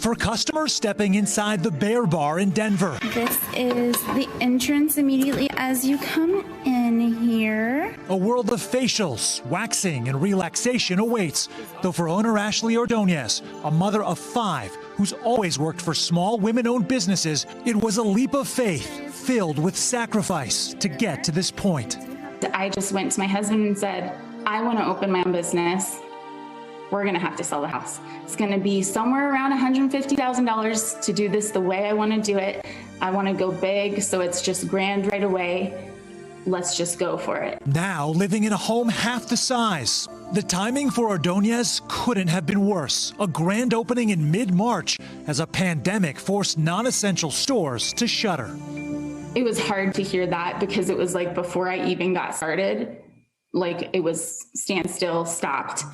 For customers stepping inside the Bear Bar in Denver. This is the entrance immediately as you come in here. A world of facials, waxing, and relaxation awaits. Though for owner Ashley Ordonez, a mother of 5 who's always worked for small women-owned businesses, it was a leap of faith filled with sacrifice to get to this point. I just went to my husband and said, I want to open my own business. We're going to have to sell the house. It's going to be somewhere around $150,000 to do this the way I want to do it. I want to go big, so it's just grand right away. Let's just go for it. Now living in a home half the size. The timing for Ordonez couldn't have been worse. A grand opening in mid-March as a pandemic forced non-essential stores to shutter. It was hard to hear that because it was like before I even got started, like it was standstill, stopped.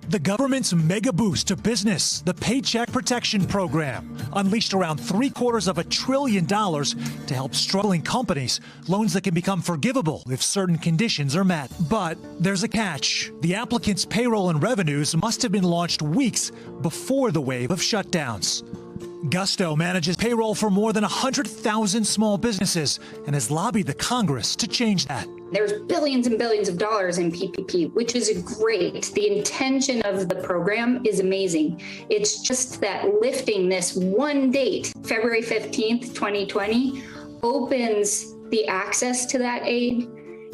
The government's mega boost to business, the Paycheck Protection Program, unleashed around $750 billion to help struggling companies, loans that can become forgivable if certain conditions are met. But there's a catch. The applicants' payroll and revenues must have been launched weeks before the wave of shutdowns. Gusto manages payroll for more than 100,000 small businesses and has lobbied the Congress to change that. There's billions and billions of dollars in PPP, which is great. The intention of the program is amazing. It's just that lifting this one date, February 15th, 2020, opens the access to that aid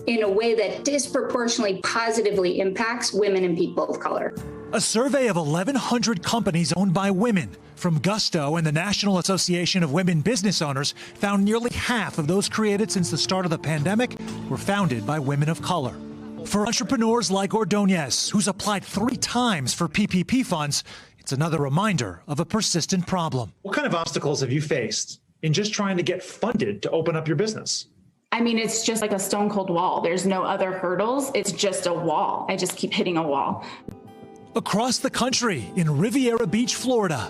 in a way that disproportionately positively impacts women and people of color. A survey of 1,100 companies owned by women from Gusto and the National Association of Women Business Owners found nearly half of those created since the start of the pandemic were founded by women of color. For entrepreneurs like Ordonez, who's applied 3 times for PPP funds, it's another reminder of a persistent problem. What kind of obstacles have you faced in just trying to get funded to open up your business? I mean, it's just like a stone cold wall. There's no other hurdles. It's just a wall. I just keep hitting a wall. Across the country in Riviera Beach, Florida,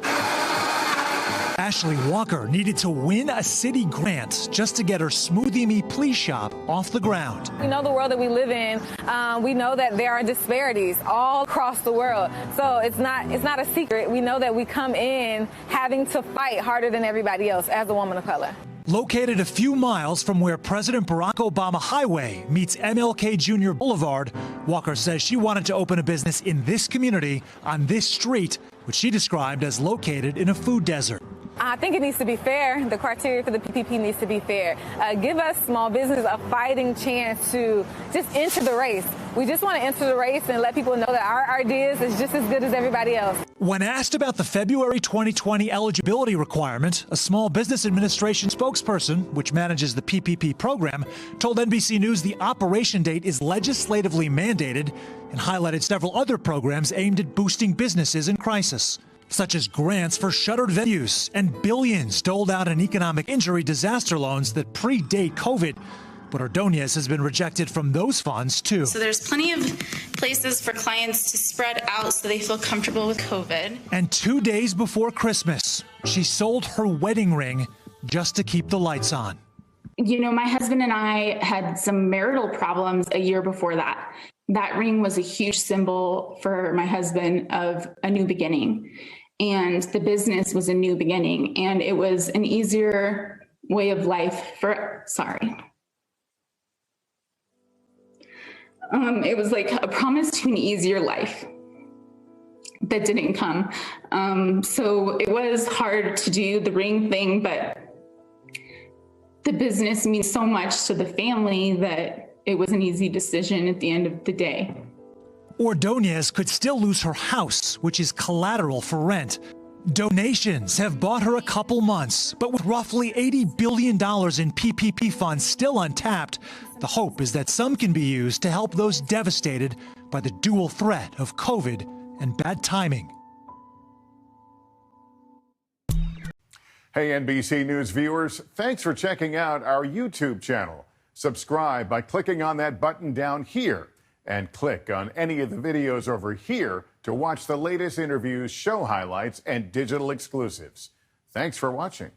Ashley Walker needed to win a city grant just to get her Smoothie Me Please shop off the ground. We know the world that we live in. We know that there are disparities all across the world. So it's not a secret. We know that we come in having to fight harder than everybody else as a woman of color. Located a few miles from where President Barack Obama Highway meets MLK Jr. Boulevard, Walker says she wanted to open a business in this community on this street, which she described as located in a food desert. I think it needs to be fair. The criteria for the PPP needs to be fair. Give us small business a fighting chance to just enter the race. We just want to enter the race and let people know that our ideas is just as good as everybody else. When asked about the February 2020 eligibility requirement, a Small Business Administration spokesperson, which manages the PPP program, told NBC News the operation date is legislatively mandated and highlighted several other programs aimed at boosting businesses in crisis, such as grants for shuttered venues and billions doled out in economic injury disaster loans that predate COVID. But Ordonez has been rejected from those funds, too. So there's plenty of places for clients to spread out so they feel comfortable with COVID. And 2 days before Christmas, she sold her wedding ring just to keep the lights on. You know, my husband and I had some marital problems a year before that. That ring was a huge symbol for my husband of a new beginning. And the business was a new beginning. And it was an easier way of life for, it was like a promise to an easier life that didn't come. So it was hard to do the ring thing, but the business means so much to the family that it was an easy decision at the end of the day. Ordonez could still lose her house, which is collateral for rent. Donations have bought her a couple months, but with roughly $80 billion in PPP funds still untapped, the hope is that some can be used to help those devastated by the dual threat of COVID and bad timing. Hey, NBC News viewers, thanks for checking out our YouTube channel. Subscribe by clicking on that button down here and click on any of the videos over here to watch the latest interviews, show highlights, and digital exclusives. Thanks for watching.